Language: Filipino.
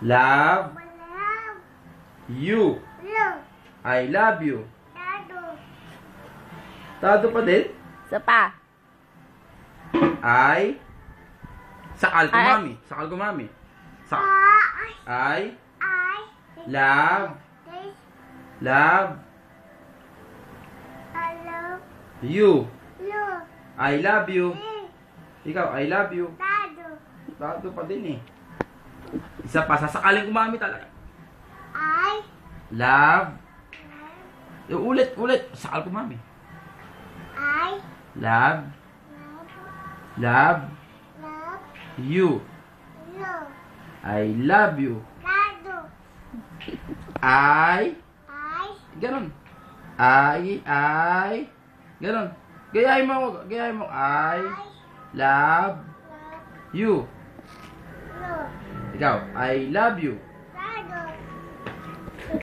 Love Love. you. Love. I love you. Dado. Tado pa din. Isa pa. I. Sakal ko Ay. mami. Sakal ko mami. Sa I I. love. This. Love I love you. you. I love you. Eh. Ikaw, I love you. Dado. Tado pa din eh. Isa pa. Sasakalin ko mami talaga. I. Love. Ulit. Sakal ko mami. I. Love. Love. Love Love. you. You. I love you. Dado. I. I. Ganon. Ganon. Gayahin mo ako. Gayahin mo. I love Love you. you. Ikaw, I love you.